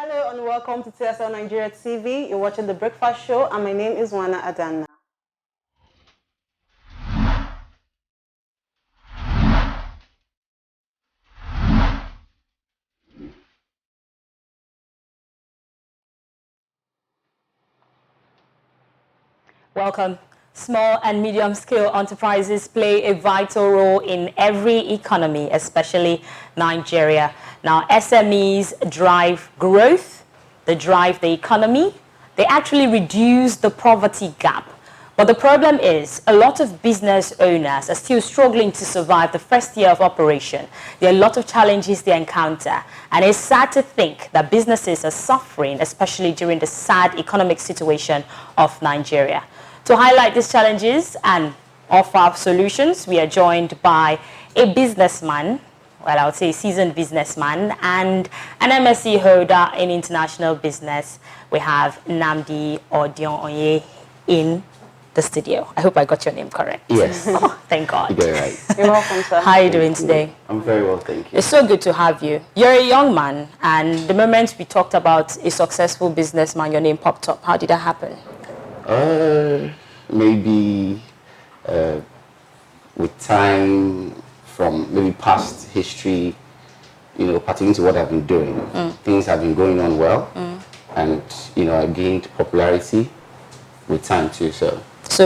Hello and welcome to TSL Nigeria TV. You're watching The Breakfast Show and my name is Wana Adana. Welcome. Small and medium-scale enterprises play a vital role in every economy, especially Nigeria. Now, SMEs drive growth, they drive the economy, they actually reduce the poverty gap. But the problem is, a lot of business owners are still struggling to survive the first year of operation. There are a lot of challenges they encounter, and it's sad to think that businesses are suffering, especially during the sad economic situation of Nigeria. To highlight these challenges and offer solutions, we are joined by a businessman, well, I would say a seasoned businessman, and an MSc holder in international business. We have Nnamdi Odion-Onye in the studio. I hope I got your name correct. Yes. Oh, thank God. You got it right. You're welcome, sir. How are you doing today? I'm very well, thank you. It's so good to have you. You're a young man, and the moment we talked about a successful businessman, your name popped up. How did that happen? Maybe with time from maybe past history, pertaining to what I've been doing. Things have been going on well, and I gained popularity with time too. So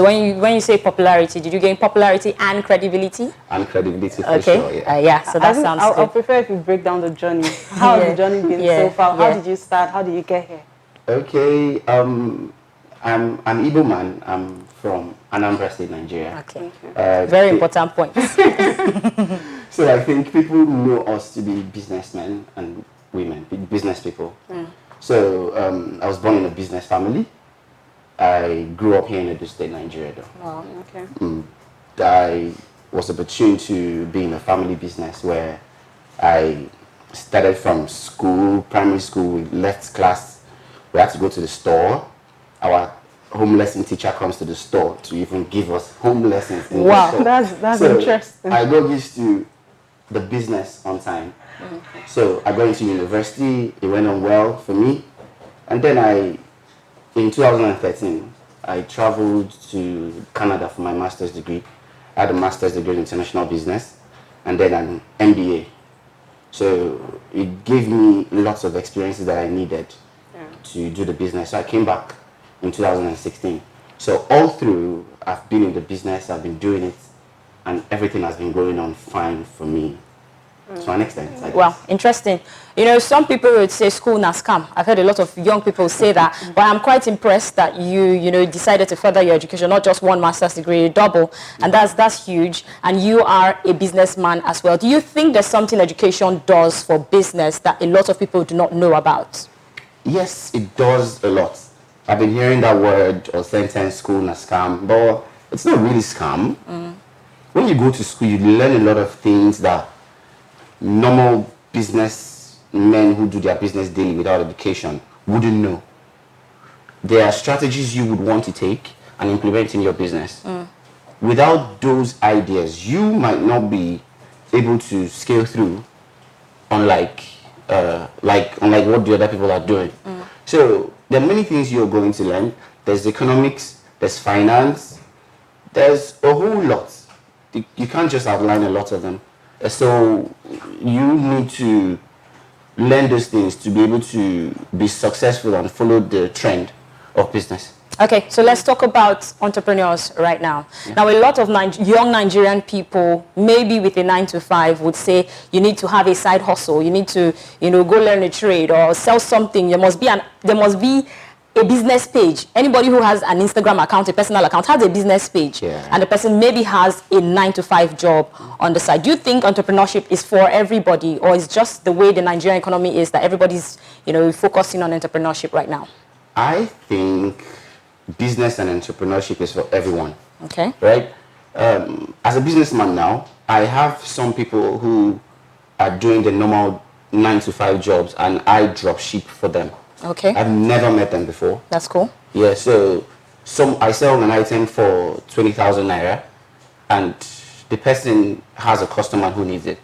when you say popularity, did you gain popularity and credibility? And credibility for okay. sure, yeah. Yeah, so that sounds good. I'll prefer if you break down the journey. How has the journey been so far? How did you start? How did you get here? Okay, I'm an Igbo man. I'm from Anambra State, Nigeria. Okay. Very important point. So I think people know us to be businessmen and women, business people. So I was born in a business family. I grew up here in Edo State, Nigeria, though. Wow, okay. I was opportune to be in a family business where I started from school, primary school. We left class, we had to go to the store. Our home lesson teacher comes to the store to even give us home lessons. Wow, that's so interesting. I got used to the business on time. So I got into university, it went on well for me. And then in 2013, I traveled to Canada for my master's degree. I had a master's degree in international business and then an MBA. So it gave me lots of experiences that I needed to do the business. So I came back in 2016. So all through, I've been in the business, I've been doing it, and everything has been going on fine for me. To an extent, I guess. Wow, interesting. Some people would say school na scam. I've heard a lot of young people say that, but I'm quite impressed that you decided to further your education, not just one master's degree, double, and that's huge. And you are a businessman as well. Do you think there's something education does for business that a lot of people do not know about? Yes, it does a lot. I've been hearing that word or sentence, school na scam, but it's not really scam. When you go to school, you learn a lot of things that normal businessmen who do their business daily without education wouldn't know. There are strategies you would want to take and implement in your business. Without those ideas, you might not be able to scale through, unlike what the other people are doing. So there are many things you're going to learn. There's economics, there's finance, there's a whole lot. You can't just outline a lot of them. So you need to learn those things to be able to be successful and follow the trend of business. Okay, so let's talk about entrepreneurs right now. Now, a lot of young Nigerian people, maybe with a 9-to-5, would say you need to have a side hustle. You need to, go learn a trade or sell something. There must be a business page. Anybody who has an Instagram account, a personal account, has a business page. And the person maybe has a 9-to-5 job on the side. Do you think entrepreneurship is for everybody, or is just the way the Nigerian economy is that everybody's, focusing on entrepreneurship right now? I think business and entrepreneurship is for everyone. Okay. Right? As a businessman now, I have some people who are doing the normal 9-to-5 jobs and I drop ship for them. Okay. I've never met them before. That's cool. Yeah, so I sell an item for 20,000 naira and the person has a customer who needs it.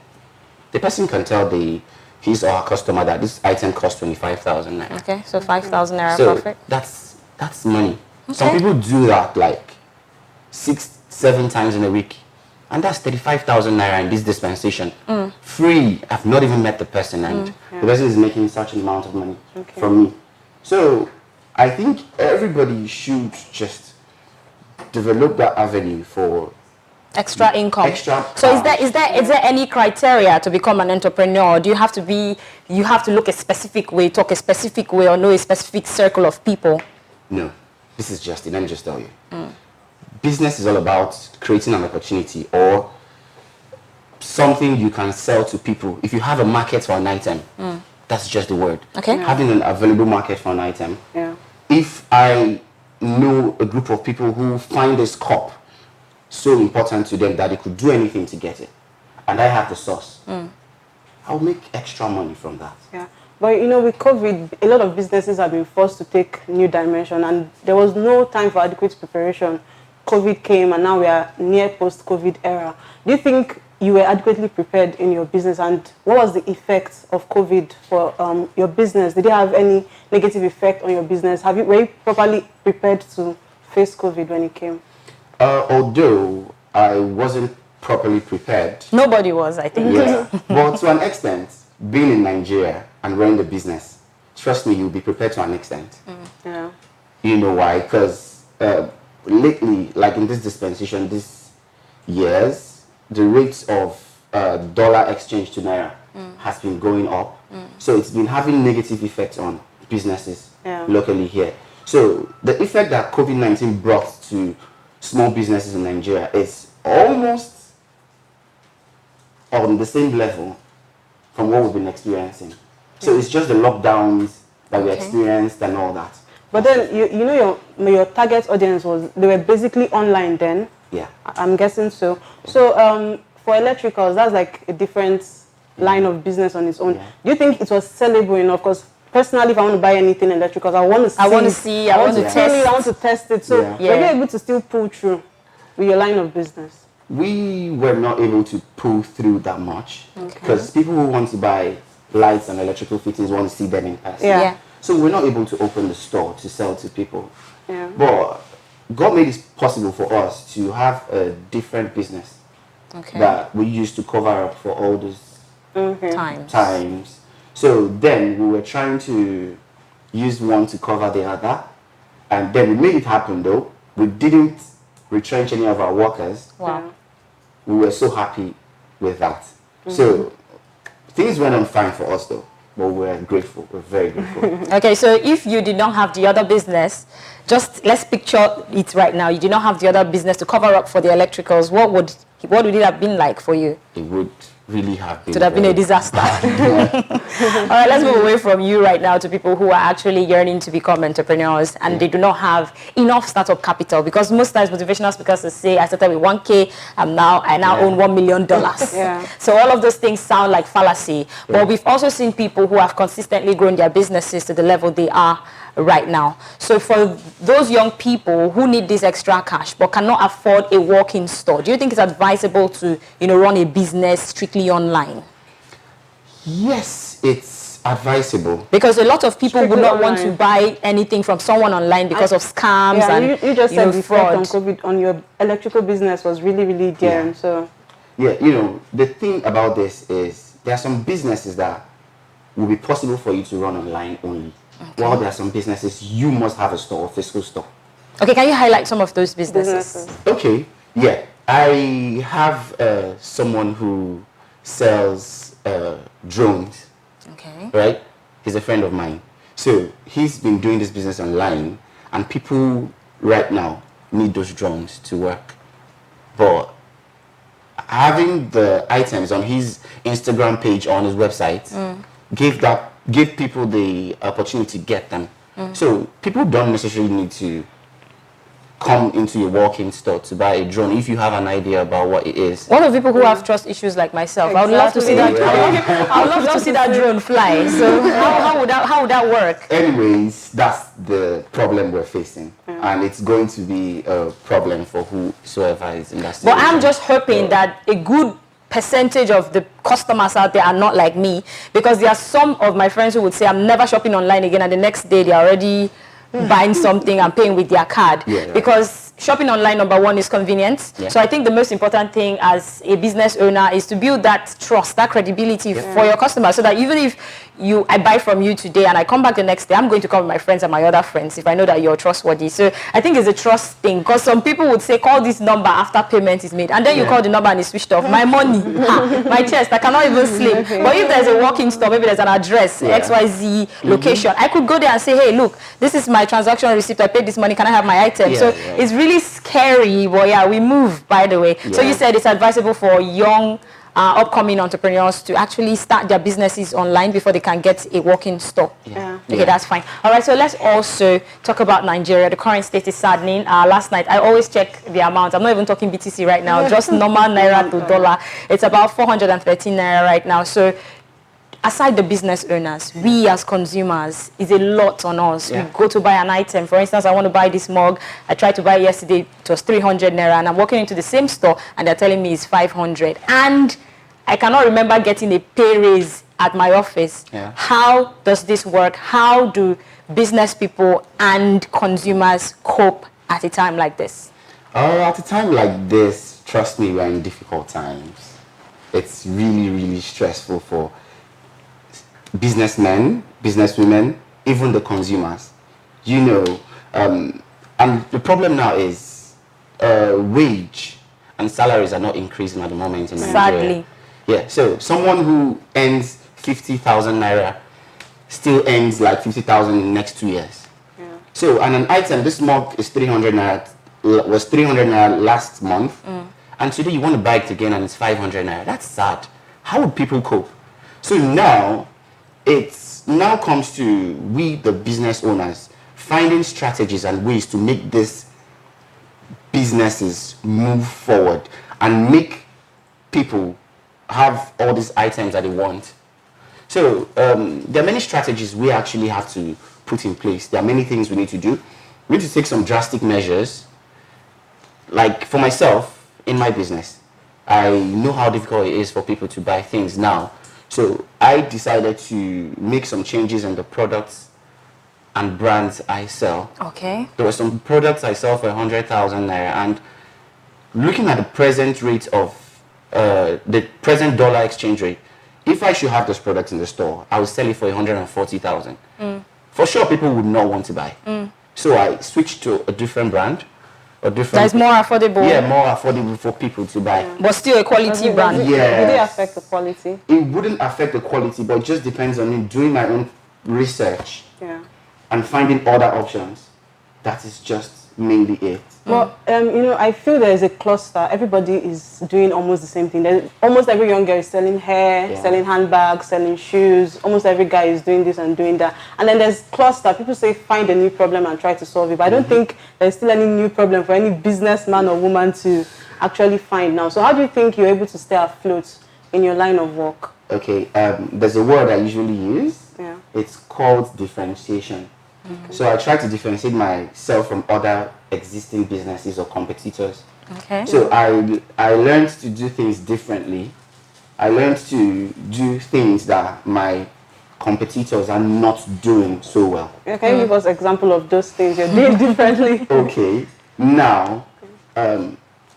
The person can tell the his or her customer that this item costs 25,000 naira. Okay, so 5,000 naira So profit. that's money. Okay. Some people do that like 6-7 times in a week, and that's 35,000 naira in this dispensation. Free. I've not even met the person, and the person is making such an amount of money from me. So I think everybody should just develop that avenue for Extra income. Extra So is cash. there any criteria to become an entrepreneur? Do you have to look a specific way, talk a specific way, or know a specific circle of people? No, this is just it. Let me just tell you. Business is all about creating an opportunity or something you can sell to people. If you have a market for an item, that's just the word. Okay. Having an available market for an item. Yeah. If I know a group of people who find this cup so important to them that they could do anything to get it, and I have the source, I'll make extra money from that. Yeah. But you know, with COVID, a lot of businesses have been forced to take new dimension, and there was no time for adequate preparation. COVID came, and now we are near post-COVID era. Do you think you were adequately prepared in your business, and what was the effect of COVID for your business? Did it have any negative effect on your business? Were you properly prepared to face COVID when it came? Although I wasn't properly prepared, Nobody was, I think. yeah, but to an extent, being in Nigeria and running the business, trust me, you'll be prepared to an extent. Yeah. You know why? Because lately, like in this dispensation, these years, the rates of dollar exchange to naira has been going up. So it's been having negative effects on businesses locally here. So the effect that COVID-19 brought to small businesses in Nigeria is almost on the same level from what we've been experiencing. So it's just the lockdowns that we experienced and all that. But then, you know, your target audience they were basically online then? Yeah. I'm guessing so. So for electricals, that's like a different line of business on its own. Yeah. Do you think it was sellable enough? Because personally, if I want to buy anything electricals, I want to see. I want to see, I want to feel it, test. I want to test it. So were you able to still pull through with your line of business? We were not able to pull through that much because people who want to buy lights and electrical fittings want to see them in person. Yeah. So we're not able to open the store to sell to people. Yeah. But God made it possible for us to have a different business that we used to cover up for all those times. So then we were trying to use one to cover the other, and then we made it happen though. We didn't retrench any of our workers. Wow. We were so happy with that. So things went on fine for us though, but we're grateful. We're very grateful. Okay, so if you did not have the other business, just let's picture it right now. You did not have the other business to cover up for the electricals. What would it have been like for you? It would really have been. It would have been a disaster. All right, let's move away from you right now to people who are actually yearning to become entrepreneurs and they do not have enough startup capital, because most times motivational speakers will say, I started with 1K, I now own $1 million. So all of those things sound like fallacy. But we've also seen people who have consistently grown their businesses to the level they are right now. So for those young people who need this extra cash but cannot afford a walk-in store, do you think it's advisable to, run a business strictly online? Yes, it's advisable. Because a lot of people Strictly would not online. want to buy anything from someone online because of scams and you just said the fraud. effect on COVID on your electrical business was really, really daring. So Yeah, the thing about this is there are some businesses that will be possible for you to run online only. While there are some businesses you must have a store, a physical store. Okay, can you highlight some of those businesses? Okay, yeah. I have someone who sells drones, Okay. right? He's a friend of mine. So he's been doing this business online, and people right now need those drones to work. But having the items on his Instagram page, on his website, give people the opportunity to get them. So people don't necessarily need to come into your walk-in store to buy a drone if you have an idea about what it is. One of the people who have trust issues like myself, I would love to see that. I would love to see that drone fly. So how would that work? Anyways, that's the problem we're facing, and it's going to be a problem for whosoever is in that situation. But I'm just hoping that a good percentage of the customers out there are not like me, because there are some of my friends who would say I'm never shopping online again, and the next day they're already buying something and paying with their card. Because shopping online, number one, is convenience. So I think the most important thing as a business owner is to build that trust, that credibility for your customers, so that even if I buy from you today and I come back the next day, I'm going to call my friends and my other friends if I know that you're trustworthy. So I think it's a trust thing, because some people would say call this number after payment is made, and then you call the number and it's switched off. My money, my chest, I cannot even sleep. But if there's a walk-in store, maybe there's an address, XYZ location, I could go there and say, hey, look, this is my transaction receipt, I paid this money, can I have my item? So it's really scary, but yeah, we move, by the way. So you said it's advisable for young upcoming entrepreneurs to actually start their businesses online before they can get a walk-in store. Okay, that's fine. All right, so let's also talk about Nigeria. The current state is saddening. Last night, I always check the amount. I'm not even talking BTC right now, just normal Naira to dollar. It's about 413 Naira right now. So aside the business owners, we as consumers, is a lot on us. We go to buy an item. For instance, I want to buy this mug. I tried to buy it yesterday. It was 300 Naira, and I'm walking into the same store, and they're telling me it's 500. And I cannot remember getting a pay raise at my office. How does this work? How do business people and consumers cope at a time like this? At a time like this, trust me, we're in difficult times. It's really, really stressful for businessmen, businesswomen, even the consumers. You know, and the problem now is wage and salaries are not increasing at the moment in Nigeria. Sadly. Yeah, so someone who earns 50,000 Naira still earns like 50,000 in the next 2 years. So, and an item, this mug is 300 Naira, was 300 Naira last month, and today you want to buy it again and it's 500 Naira. That's sad. How would people cope? So now, it's now comes to we, the business owners, finding strategies and ways to make these businesses move forward and make people have all these items that they want. So there are many strategies we actually have to put in place. There are many things we need to do. We need to take some drastic measures. Like for myself, in my business, I know how difficult it is for people to buy things now. So I decided to make some changes in the products and brands I sell. Okay. There were some products I sell for 100,000 Naira, and looking at the present rate of the present dollar exchange rate, if I should have those products in the store, I would sell it for 140,000. For sure, people would not want to buy. So I switched to a different brand, That's more affordable. Yeah, more affordable for people to buy. But still a quality brand. Would it affect the quality? It wouldn't affect the quality, but it just depends on me doing my own research and finding other options. That is just mainly it. Well, you know, I feel there is a cluster. Everybody is doing almost the same thing. Almost every young girl is selling hair, selling handbags, selling shoes. Almost every guy is doing this and doing that. And then there's cluster. People say find a new problem and try to solve it. But I don't think there's still any new problem for any businessman or woman to actually find now. So how do you think you're able to stay afloat in your line of work? Okay, there's a word I usually use. It's called differentiation. So I try to differentiate myself from other existing businesses or competitors. Okay. So I learned to do things differently. I learned to do things that my competitors are not doing so well. Can you give us an example of those things you're doing differently? Okay. Now,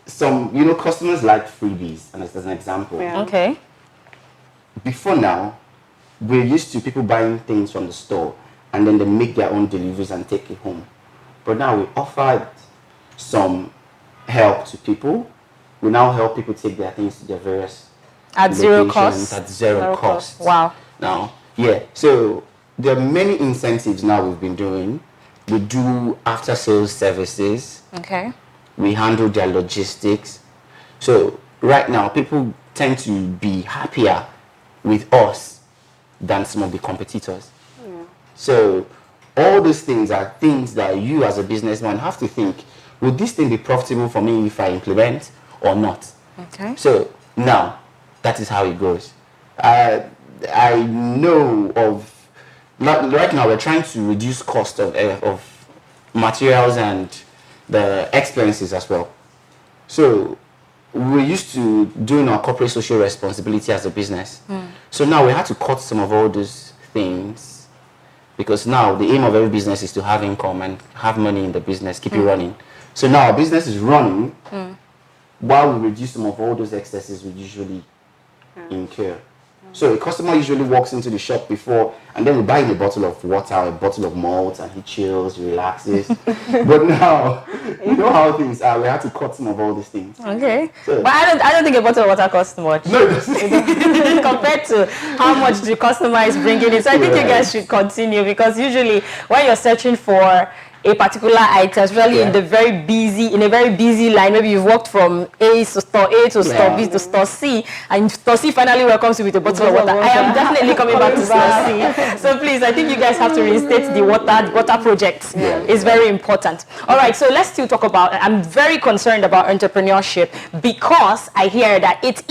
some, you know, customers like freebies, and as an example. Okay. Before now, we're used to people buying things from the store and then they make their own deliveries and take it home. But now we offered some help to people. We now help people take their things to their various at zero cost. At zero cost. Wow. Now, so there are many incentives now we've been doing. We do after sales services. Okay. We handle their logistics. So right now, people tend to be happier with us than some of the competitors. So all those things are things that you as a businessman have to think, would this thing be profitable for me if I implement or not? Okay. So now, that is how it goes. I know of, right now we're trying to reduce cost of materials and the expenses as well. So we're used to doing our corporate social responsibility as a business. So now we had to cut some of all those things, because now the aim of every business is to have income and have money in the business, keep it running. So now our business is running while we reduce some of all those excesses we usually incur. So a customer usually walks into the shop before, and then we buy him a bottle of water, a bottle of malt, and he chills, relaxes. But now, you know how things are. We have to cut some of all these things. Okay. So, But I don't think a bottle of water costs much. no, it doesn't. Compared to how much the customer is bringing in. So I think you guys should continue, because usually when you're searching for a particular item, especially in a very busy line, maybe you've walked from A to store A to store B to store C, and store C finally welcomes you with a bottle of water. I am definitely coming back to store C. So please, I think you guys have to reinstate the water project. It's very important. All right, so let's still talk about, I'm very concerned about entrepreneurship, because I hear that it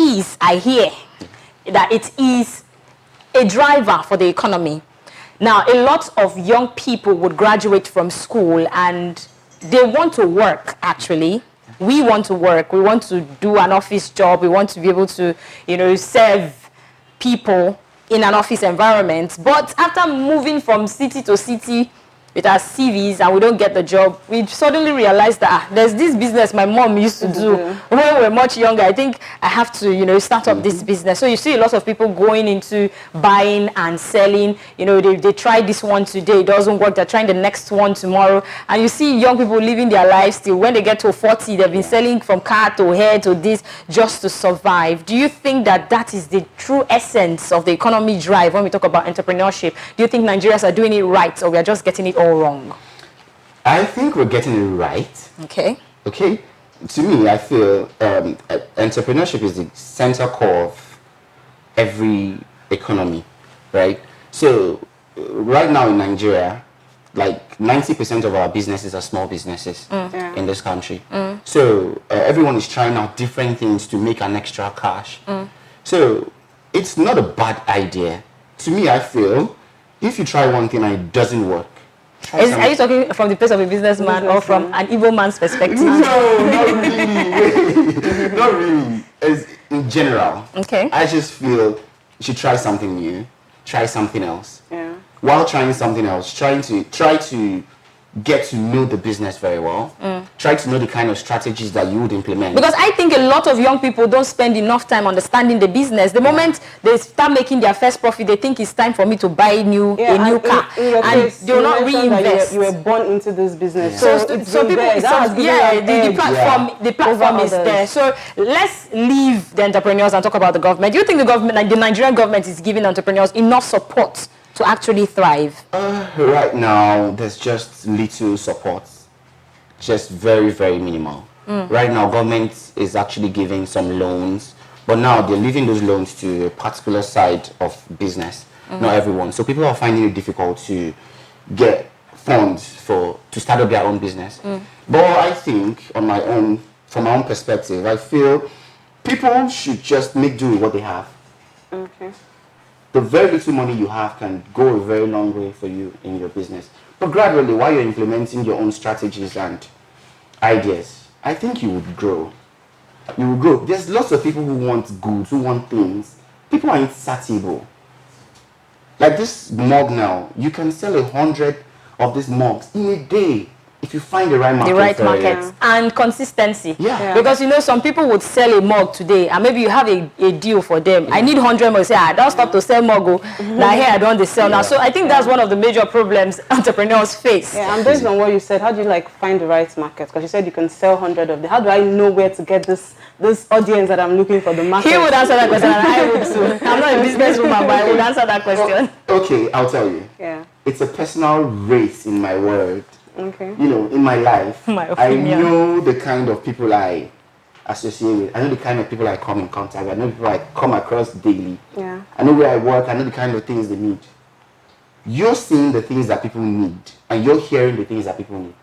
is a driver for the economy. Now, a lot of young people would graduate from school and they want to work, actually. We want to work. We want to do an office job. We want to be able to, serve people in an office environment. But after moving from city to city with our CVs and we don't get the job, we suddenly realized that there's this business my mom used to do when we were much younger. I think I have to, start up this business. So you see a lot of people going into buying and selling. They try this one today, it doesn't work. They're trying the next one tomorrow. And you see young people living their lives still. When they get to 40, they've been selling from car to hair to this just to survive. Do you think that is the true essence of the economy drive when we talk about entrepreneurship? Do you think Nigerians are doing it right, or we are just getting it all wrong? I think we're getting it right. Okay. To me, I feel entrepreneurship is the center core of every economy, right? So right now in Nigeria, like 90% of our businesses are small businesses in this country. So everyone is trying out different things to make an extra cash. So it's not a bad idea. To me, I feel if you try one thing and it doesn't work, are you talking from the place of a businessman or from an evil man's perspective? No, not really. Not really. As in general. Okay. I just feel you should try something new, try something else. Yeah. While trying something else, try to get to know the business very well. Try to know the kind of strategies that you would implement. Because I think a lot of young people don't spend enough time understanding the business. The moment they start making their first profit, they think it's time for me to buy a new car. And they will not reinvest. You were born into this business. So people, the platform is there. So let's leave the entrepreneurs and talk about the government. Do you think the government, like the Nigerian government, is giving entrepreneurs enough support to actually thrive? Right now, there's just little support. Just very, very minimal. Right now, government is actually giving some loans, but now they're leaving those loans to a particular side of business, not everyone. So people are finding it difficult to get funds to start up their own business. But I think, from my own perspective, I feel people should just make do with what they have. Okay. The very little money you have can go a very long way for you in your business. But gradually, while you're implementing your own strategies and ideas, I think you would grow. You will grow. There's lots of people who want goods, who want things. People are insatiable. Like this mug now, you can sell 100 of these mugs in a day. If you find the right market. And consistency. Yeah. Because some people would sell a mug today and maybe you have a deal for them. I need 100 mugs. Say, don't stop to sell mug. Now here I don't sell now. So I think that's one of the major problems entrepreneurs face. Yeah, and based on what you said, how do you find the right market? Because you said you can sell 100 of them. How do I know where to get this audience that I'm looking for the market? He would answer that question and I would too. I'm not a businesswoman, but I would answer that question. Okay, I'll tell you. Yeah. It's a personal race in my world. Okay. In my life, I know the kind of people I associate with. I know the kind of people I come in contact with. I know people I come across daily. Yeah. I know where I work. I know the kind of things they need. You're seeing the things that people need, and you're hearing the things that people need.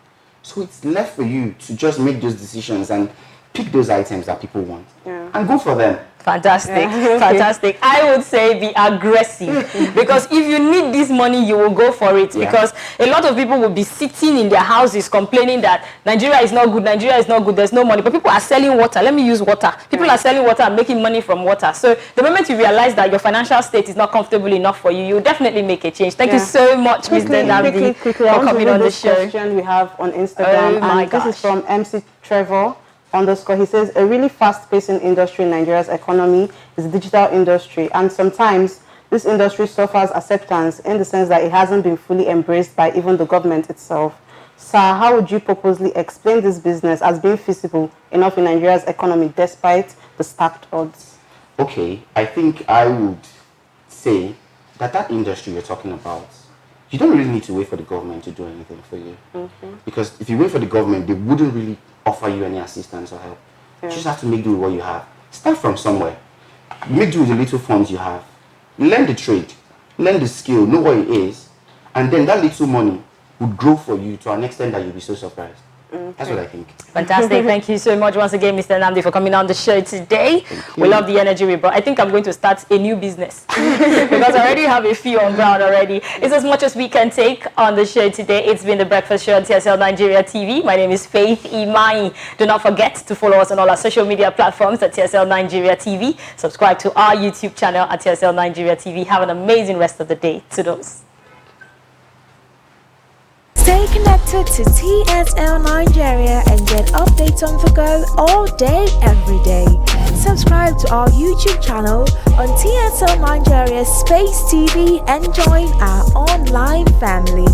So it's left for you to just make those decisions and pick those items that people want and go for them. Fantastic, fantastic. I would say be aggressive, because if you need this money, you will go for it. Because a lot of people will be sitting in their houses complaining that Nigeria is not good, Nigeria is not good, there's no money. But people are selling water. Let me use water. People are selling water and making money from water. So the moment you realize that your financial state is not comfortable enough for you, you'll definitely make a change. Thank you so much, Mr. Nnamdi, for coming on the show. Question we have on Instagram, and this is from MC Trevor _. He says, a really fast-pacing industry in Nigeria's economy is the digital industry, and sometimes this industry suffers acceptance in the sense that it hasn't been fully embraced by even the government itself. Sir, how would you purposely explain this business as being feasible enough in Nigeria's economy despite the stacked odds? Okay, I think I would say that industry you're talking about, you don't really need to wait for the government to do anything for you. Because if you wait for the government, they wouldn't really offer you any assistance or help. You just have to make do with what you have. Start from somewhere. Make do with the little funds you have. Learn the trade. Learn the skill. Know what it is. And then that little money would grow for you to an extent that you'll be so surprised. That's what I think. Fantastic. Thank you so much once again, Mr. Nnamdi, for coming on the show today. We love the energy we brought. I think I'm going to start a new business because I already have a few on ground already. It's as much as we can take on the show today. It's been The Breakfast Show on TSL Nigeria TV. My name is Faith Imai. Do not forget to follow us on all our social media platforms at TSL Nigeria TV. Subscribe to our YouTube channel at TSL Nigeria TV. Have an amazing rest of the day. Toodles. Stay connected to TSL Nigeria and get updates on the go all day, every day. Subscribe to our YouTube channel on TSL Nigeria Space TV and join our online family.